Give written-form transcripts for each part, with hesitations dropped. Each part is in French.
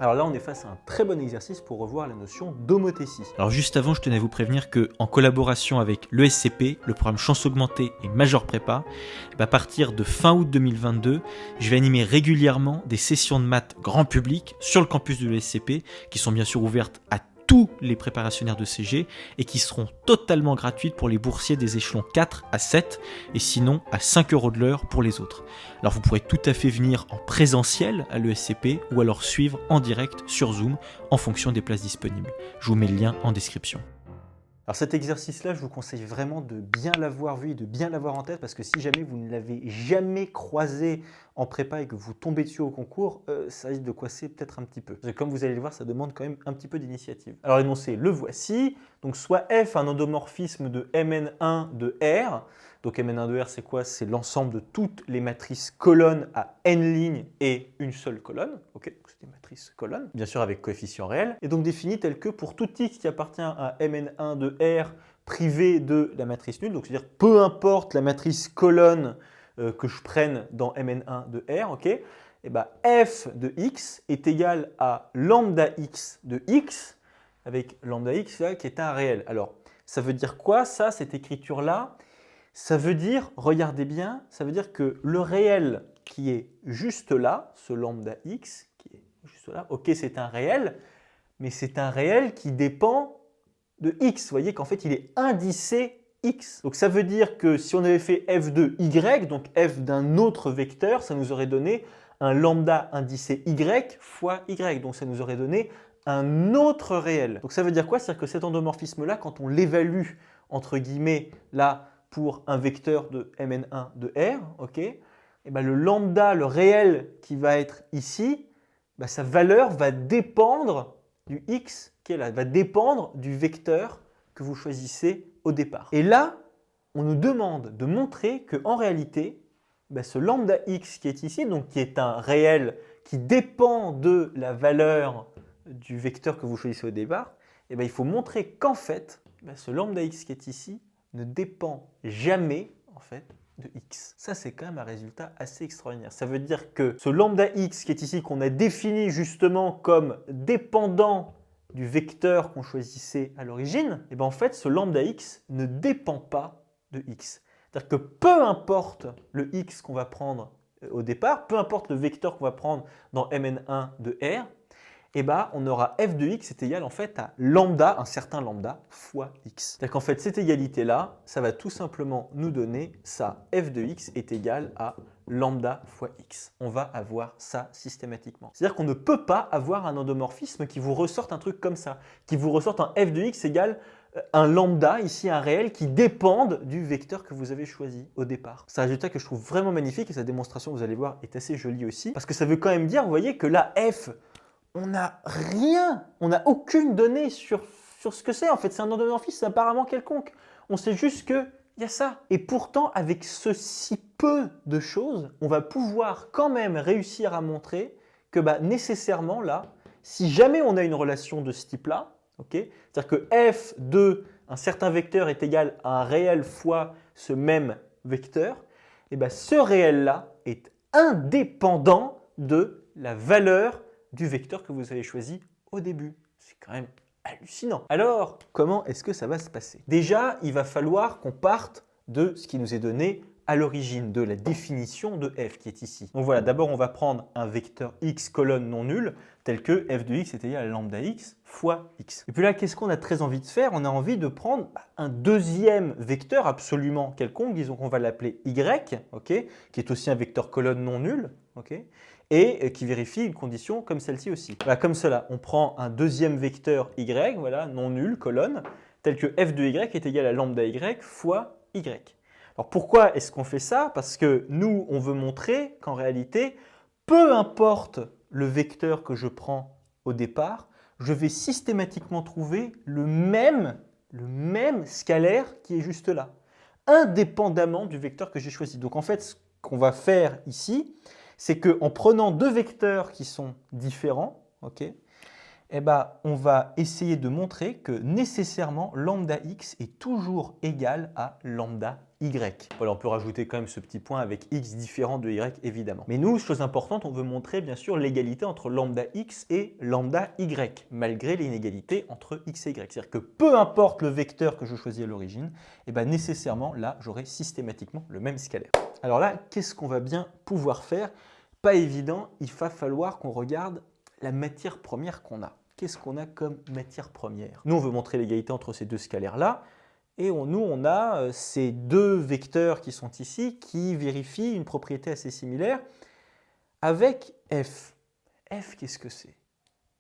Alors là, on est face à un très bon exercice pour revoir la notion d'homothétie. Alors juste avant, je tenais à vous prévenir que, en collaboration avec l'ESCP, le programme Chance Augmentée et Major Prépa, à partir de fin août 2022, je vais animer régulièrement des sessions de maths grand public sur le campus de l'ESCP, qui sont bien sûr ouvertes à tous les préparationnaires de CG et qui seront totalement gratuites pour les boursiers des échelons 4 à 7 et sinon à 5 € de l'heure pour les autres. Alors vous pourrez tout à fait venir en présentiel à l'ESCP ou alors suivre en direct sur Zoom en fonction des places disponibles. Je vous mets le lien en description. Alors cet exercice-là, je vous conseille vraiment de bien l'avoir vu et de bien l'avoir en tête parce que si jamais vous ne l'avez jamais croisé en prépa et que vous tombez dessus au concours, ça risque de coincer peut-être un petit peu. Parce que comme vous allez le voir, ça demande quand même un petit peu d'initiative. Alors l'énoncé, le voici. Donc soit F, un endomorphisme de Mn1 de R. Donc Mn1 de R, c'est quoi? C'est l'ensemble de toutes les matrices colonnes à n lignes et une seule colonne. Ok, c'est des matrices colonnes, bien sûr avec coefficient réel. Et donc défini tel que pour tout x qui appartient à Mn1 de R privé de la matrice nulle, donc c'est-à-dire peu importe la matrice colonne que je prenne dans Mn1 de R, ok, et ben f de x est égal à lambda x de x, avec lambda x là, qui est un réel. Alors, ça veut dire quoi ça, cette écriture-là? Ça veut dire, regardez bien, ça veut dire que le réel qui est juste là, ce lambda x qui est juste là, ok, c'est un réel, mais c'est un réel qui dépend de x. Vous voyez qu'en fait, il est indicé x. Donc ça veut dire que si on avait fait f de y, donc f d'un autre vecteur, ça nous aurait donné un lambda indicé y fois y. Donc ça nous aurait donné un autre réel. Donc ça veut dire quoi? C'est-à-dire que cet endomorphisme-là, quand on l'évalue, entre guillemets, là, pour un vecteur de Mn1 de R, ok, et ben le lambda, le réel qui va être ici, ben sa valeur va dépendre du x qui est là, va dépendre du vecteur que vous choisissez au départ. Et là, on nous demande de montrer qu'en réalité, ben ce lambda x qui est ici, donc qui est un réel qui dépend de la valeur du vecteur que vous choisissez au départ, et ben il faut montrer qu'en fait, ben ce lambda x qui est ici ne dépend jamais en fait de x. Ça, c'est quand même un résultat assez extraordinaire. Ça veut dire que ce lambda x qui est ici, qu'on a défini justement comme dépendant du vecteur qu'on choisissait à l'origine, et bien en fait, ce lambda x ne dépend pas de x. C'est-à-dire que peu importe le x qu'on va prendre au départ, peu importe le vecteur qu'on va prendre dans Mn1 de R, et ben, on aura f de x est égal en fait à lambda, un certain lambda, fois x. C'est-à-dire qu'en fait, cette égalité-là, ça va tout simplement nous donner ça. F de x est égal à lambda fois x. On va avoir ça systématiquement. C'est-à-dire qu'on ne peut pas avoir un endomorphisme qui vous ressorte un truc comme ça, qui vous ressorte un f de x égale un lambda, ici un réel, qui dépendent du vecteur que vous avez choisi au départ. C'est un résultat que je trouve vraiment magnifique et sa démonstration, vous allez voir, est assez jolie aussi. Parce que ça veut quand même dire, vous voyez, que là, f, on n'a rien, on n'a aucune donnée sur ce que c'est. En fait, c'est un endomorphisme apparemment quelconque. On sait juste qu'il y a ça. Et pourtant, avec ce si peu de choses, on va pouvoir quand même réussir à montrer que nécessairement, là, si jamais on a une relation de ce type-là, okay, c'est-à-dire que f de un certain vecteur est égal à un réel fois ce même vecteur, et ce réel-là est indépendant de la valeur du vecteur que vous avez choisi au début. C'est quand même hallucinant. Alors, comment est-ce que ça va se passer? Déjà, il va falloir qu'on parte de ce qui nous est donné à l'origine, de la définition de f qui est ici. Donc voilà, d'abord on va prendre un vecteur x colonne non nul, tel que f de x est égal à lambda x fois x. Et puis là, qu'est-ce qu'on a très envie de faire? On a envie de prendre un deuxième vecteur absolument quelconque, disons qu'on va l'appeler y, okay, qui est aussi un vecteur colonne non nul, okay, et qui vérifie une condition comme celle-ci aussi. Voilà, comme cela, on prend un deuxième vecteur y, voilà, non nul, colonne, tel que f de y est égal à lambda y fois y. Alors pourquoi est-ce qu'on fait ça? Parce que nous, on veut montrer qu'en réalité, peu importe le vecteur que je prends au départ, je vais systématiquement trouver le même scalaire qui est juste là, indépendamment du vecteur que j'ai choisi. Donc en fait, ce qu'on va faire ici, c'est qu'en prenant deux vecteurs qui sont différents, okay, on va essayer de montrer que nécessairement lambda x est toujours égal à lambda y. Voilà, on peut rajouter quand même ce petit point avec x différent de y évidemment. Mais nous, chose importante, on veut montrer bien sûr l'égalité entre lambda x et lambda y, malgré l'inégalité entre x et y. C'est-à-dire que peu importe le vecteur que je choisis à l'origine, et ben nécessairement là, j'aurai systématiquement le même scalaire. Alors là, qu'est-ce qu'on va bien pouvoir faire? Pas évident, il va falloir qu'on regarde la matière première qu'on a. Qu'est-ce qu'on a comme matière première? Nous, on veut montrer l'égalité entre ces deux scalaires-là. Et nous, on a ces deux vecteurs qui sont ici qui vérifient une propriété assez similaire avec f. F, qu'est-ce que c'est?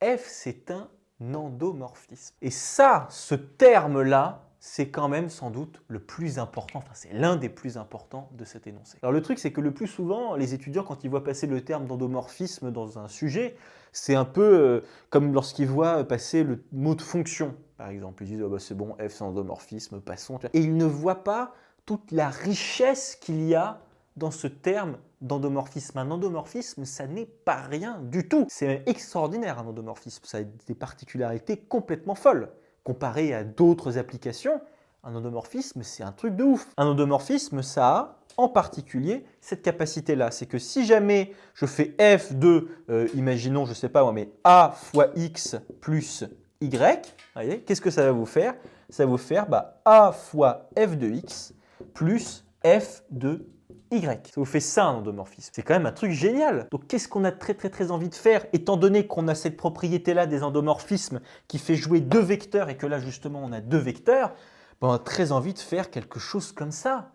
F, c'est un endomorphisme. Et ça, ce terme-là, c'est quand même sans doute le plus important, enfin c'est l'un des plus importants de cet énoncé. Alors le truc, c'est que le plus souvent, les étudiants, quand ils voient passer le terme d'endomorphisme dans un sujet, c'est un peu comme lorsqu'ils voient passer le mot de fonction, par exemple. Ils disent oh, bah, c'est bon, f c'est endomorphisme, passons. Et ils ne voient pas toute la richesse qu'il y a dans ce terme d'endomorphisme. Un endomorphisme, ça n'est pas rien du tout. C'est extraordinaire un endomorphisme, ça a des particularités complètement folles. Comparé à d'autres applications, un endomorphisme, c'est un truc de ouf. Un endomorphisme, ça a en particulier cette capacité-là. C'est que si jamais je fais f de, imaginons, je ne sais pas moi, mais a fois x plus y, voyez, qu'est-ce que ça va vous faire? Ça va vous faire a fois f de x plus f de y. Ça vous fait ça un endomorphisme. C'est quand même un truc génial. Donc qu'est-ce qu'on a très envie de faire? Étant donné qu'on a cette propriété-là des endomorphismes qui fait jouer deux vecteurs et que là justement on a deux vecteurs, on a très envie de faire quelque chose comme ça.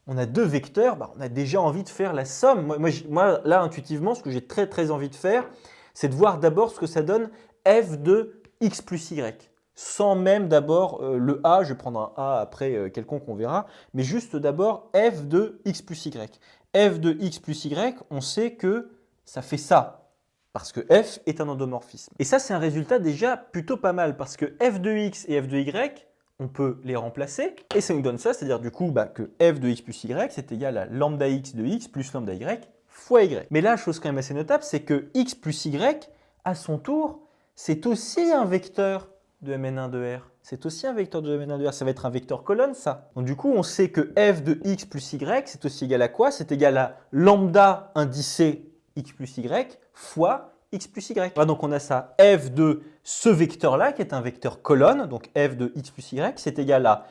On a deux vecteurs, on a déjà envie de faire la somme. Moi là intuitivement, ce que j'ai très envie de faire, c'est de voir d'abord ce que ça donne f de x plus y. Sans même d'abord le a, je vais prendre un a après quelconque, on verra, mais juste d'abord f de x plus y. F de x plus y, on sait que ça fait ça, parce que f est un endomorphisme. Et ça, c'est un résultat déjà plutôt pas mal, parce que f de x et f de y, on peut les remplacer, et ça nous donne ça, c'est-à-dire du coup que f de x plus y, c'est égal à lambda x de x plus lambda y fois y. Mais là, chose quand même assez notable, c'est que x plus y, à son tour, c'est aussi un vecteur de Mn1 de R. C'est aussi un vecteur de Mn1 de R. Ça va être un vecteur colonne, ça. Donc du coup, on sait que f de x plus y, c'est aussi égal à quoi? C'est égal à lambda indicé x plus y fois x plus y. Voilà, donc on a ça, f de ce vecteur-là, qui est un vecteur colonne, donc f de x plus y, c'est égal à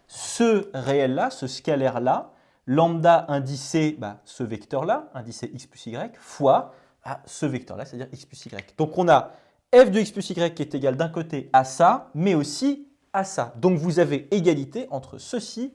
ce réel-là, ce scalaire-là, lambda indicé ce vecteur-là, indicé x plus y, fois ce vecteur-là, c'est-à-dire x plus y. Donc on a f de x plus y qui est égal d'un côté à ça, mais aussi à ça. Donc vous avez égalité entre ceci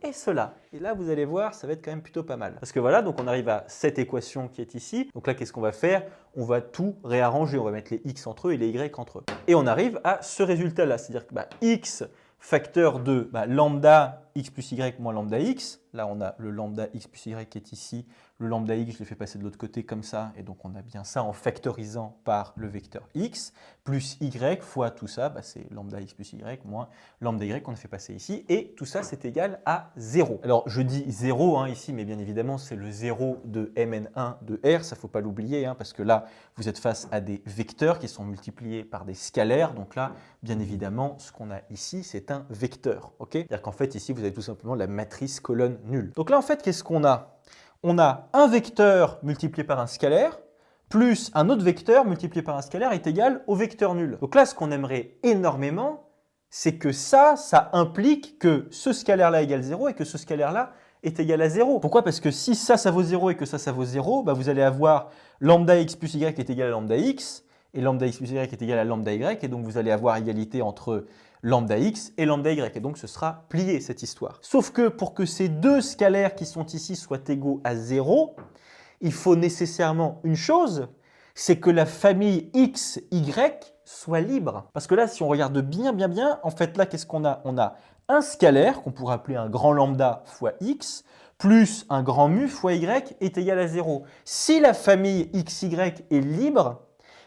et cela. Et là, vous allez voir, ça va être quand même plutôt pas mal. Parce que voilà, donc on arrive à cette équation qui est ici. Donc là, qu'est-ce qu'on va faire? On va tout réarranger. On va mettre les x entre eux et les y entre eux. Et on arrive à ce résultat-là. C'est-à-dire que x facteur de lambda x plus y moins lambda x. Là, on a le lambda x plus y qui est ici. Le lambda x, je l'ai fait passer de l'autre côté comme ça. Et donc, on a bien ça en factorisant par le vecteur x. Plus y fois tout ça, c'est lambda x plus y moins lambda y qu'on a fait passer ici. Et tout ça, c'est égal à 0. Alors, je dis 0 ici, mais bien évidemment, c'est le 0 de Mn1 de R. Ça, il ne faut pas l'oublier, parce que là, vous êtes face à des vecteurs qui sont multipliés par des scalaires. Donc là, bien évidemment, ce qu'on a ici, c'est un vecteur. C'est-à-dire qu'en fait, ici, vous avez tout simplement la matrice colonne nulle. Donc là, en fait, qu'est-ce qu'on a? On a un vecteur multiplié par un scalaire, plus un autre vecteur multiplié par un scalaire est égal au vecteur nul. Donc là, ce qu'on aimerait énormément, c'est que ça implique que ce scalaire-là égale 0 et que ce scalaire-là est égal à 0. Pourquoi? Parce que si ça vaut 0 et que ça vaut 0, vous allez avoir lambda x plus y est égal à lambda x, et lambda x plus y est égal à lambda y, et donc vous allez avoir égalité entre lambda x et lambda y, et donc ce sera plié cette histoire. Sauf que pour que ces deux scalaires qui sont ici soient égaux à 0, il faut nécessairement une chose, c'est que la famille x, y soit libre. Parce que là, si on regarde bien, en fait là, qu'est-ce qu'on a? On a un scalaire qu'on pourrait appeler un grand lambda fois x, plus un grand mu fois y est égal à 0. Si la famille xy est libre,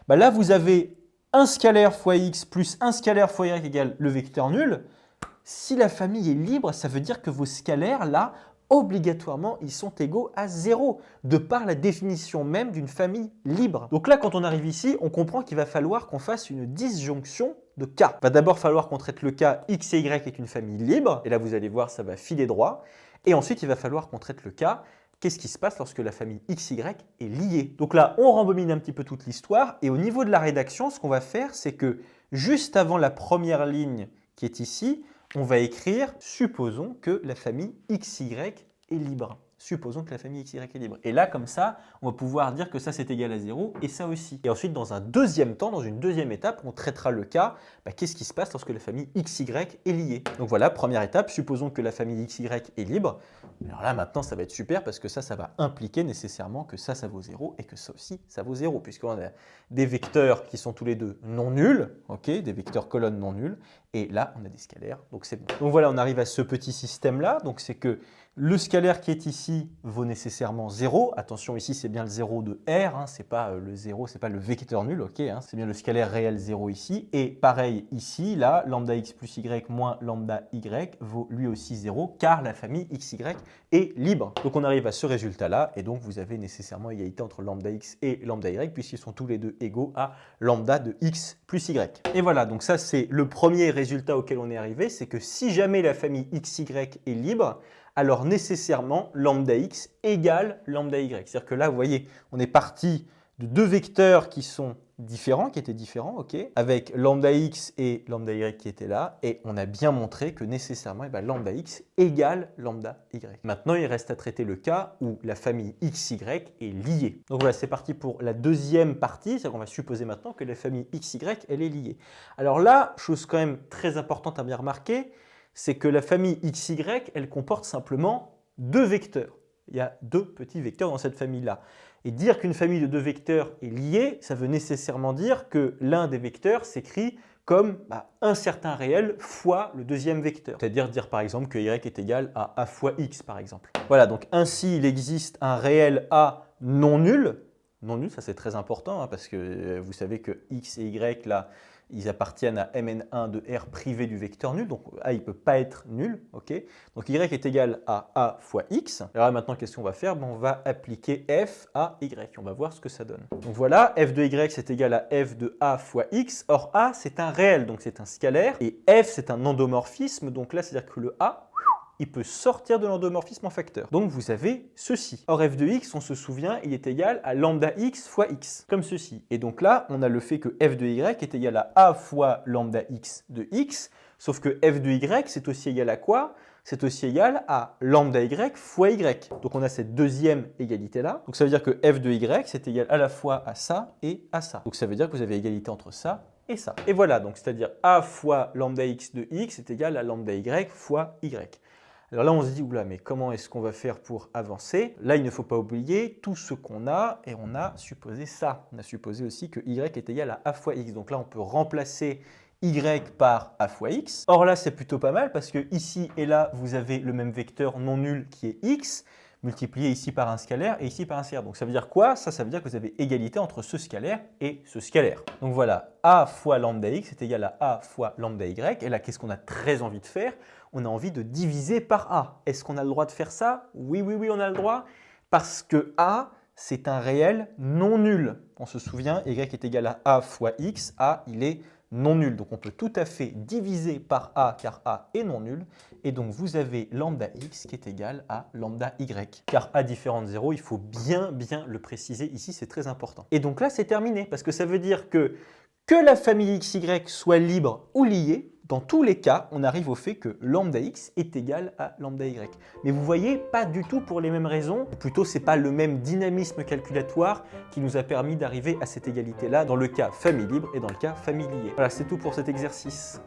là vous avez un scalaire fois x plus un scalaire fois y égale le vecteur nul. Si la famille est libre, ça veut dire que vos scalaires, là, obligatoirement, ils sont égaux à 0, de par la définition même d'une famille libre. Donc là, quand on arrive ici, on comprend qu'il va falloir qu'on fasse une disjonction de cas. Il va d'abord falloir qu'on traite le cas x et y est une famille libre, et là, vous allez voir, ça va filer droit. Et ensuite, il va falloir qu'on traite le cas. Qu'est-ce qui se passe lorsque la famille XY est liée? Donc là, on rembobine un petit peu toute l'histoire et au niveau de la rédaction, ce qu'on va faire, c'est que juste avant la première ligne qui est ici, on va écrire « Supposons que la famille XY est libre ». Supposons que la famille XY est libre. Et là, comme ça, on va pouvoir dire que ça, c'est égal à 0 et ça aussi. Et ensuite, dans un deuxième temps, dans une deuxième étape, on traitera le cas, qu'est-ce qui se passe lorsque la famille XY est liée. Donc voilà, première étape, supposons que la famille XY est libre. Alors là, maintenant, ça va être super parce que ça va impliquer nécessairement que ça vaut 0 et que ça aussi, ça vaut 0, puisqu'on a des vecteurs qui sont tous les deux non nuls, ok, des vecteurs colonnes non nuls, et là, on a des scalaires, donc c'est bon. Donc voilà, on arrive à ce petit système-là, donc c'est que le scalaire qui est ici vaut nécessairement 0. Attention, ici, c'est bien le 0 de R, hein, c'est pas le 0, c'est pas le vecteur nul, ok, hein, c'est bien le scalaire réel 0 ici. Et pareil ici, là, lambda x plus y moins lambda y vaut lui aussi 0, car la famille xy est libre. Donc on arrive à ce résultat-là, et donc vous avez nécessairement égalité entre lambda x et lambda y, puisqu'ils sont tous les deux égaux à lambda de x plus y. Et voilà, donc ça, c'est le premier résultat auquel on est arrivé, c'est que si jamais la famille xy est libre, alors nécessairement lambda x égale lambda y. C'est-à-dire que là, vous voyez, on est parti de deux vecteurs qui sont différents, qui étaient différents, ok, avec lambda x et lambda y qui étaient là, et on a bien montré que nécessairement lambda x égale lambda y. Maintenant, il reste à traiter le cas où la famille xy est liée. Donc voilà, c'est parti pour la deuxième partie, c'est-à-dire qu'on va supposer maintenant que la famille xy, elle est liée. Alors là, chose quand même très importante à bien remarquer, c'est que la famille xy, elle comporte simplement deux vecteurs. Il y a deux petits vecteurs dans cette famille-là. Et dire qu'une famille de deux vecteurs est liée, ça veut nécessairement dire que l'un des vecteurs s'écrit comme un certain réel fois le deuxième vecteur. C'est-à-dire dire par exemple que y est égal à a fois x par exemple. Voilà, donc ainsi il existe un réel a non nul. Non nul, ça c'est très important parce que vous savez que x et y là, ils appartiennent à Mn1 de R privé du vecteur nul, donc A il ne peut pas être nul, ok. Donc Y est égal à A fois X. Alors là maintenant qu'est-ce qu'on va faire? On va appliquer F à Y, on va voir ce que ça donne. Donc voilà, F de Y c'est égal à F de A fois X, or A c'est un réel, donc c'est un scalaire, et F c'est un endomorphisme, donc là c'est-à-dire que le A, il peut sortir de l'endomorphisme en facteur. Donc vous avez ceci. Or f de x, on se souvient, il est égal à lambda x fois x, comme ceci. Et donc là, on a le fait que f de y est égal à a fois lambda x de x, sauf que f de y, c'est aussi égal à quoi? C'est aussi égal à lambda y fois y. Donc on a cette deuxième égalité-là. Donc ça veut dire que f de y, c'est égal à la fois à ça et à ça. Donc ça veut dire que vous avez égalité entre ça et ça. Et voilà, donc c'est-à-dire a fois lambda x de x est égal à lambda y fois y. Alors là, on se dit, oula, mais comment est-ce qu'on va faire pour avancer? Là, il ne faut pas oublier tout ce qu'on a, et on a supposé ça. On a supposé aussi que y est égal à a fois x. Donc là, on peut remplacer y par a fois x. Or là, c'est plutôt pas mal, parce que ici et là, vous avez le même vecteur non nul qui est x, multiplié ici par un scalaire et ici par un scalaire. Donc ça veut dire quoi? Ça veut dire que vous avez égalité entre ce scalaire et ce scalaire. Donc voilà, a fois lambda x est égal à a fois lambda y. Et là, qu'est-ce qu'on a très envie de faire? On a envie de diviser par a. Est-ce qu'on a le droit de faire ça? Oui, oui, oui, on a le droit. Parce que a, c'est un réel non nul. On se souvient, y est égal à a fois x. A, il est non nul. Donc on peut tout à fait diviser par a car a est non nul. Et donc vous avez lambda x qui est égal à lambda y. Car a différent de 0, il faut bien le préciser ici, c'est très important. Et donc là, c'est terminé parce que ça veut dire que la famille xy soit libre ou liée, dans tous les cas, on arrive au fait que lambda x est égal à lambda y. Mais vous voyez, pas du tout pour les mêmes raisons. Plutôt, ce n'est pas le même dynamisme calculatoire qui nous a permis d'arriver à cette égalité-là dans le cas famille libre et dans le cas famille liée. Voilà, c'est tout pour cet exercice.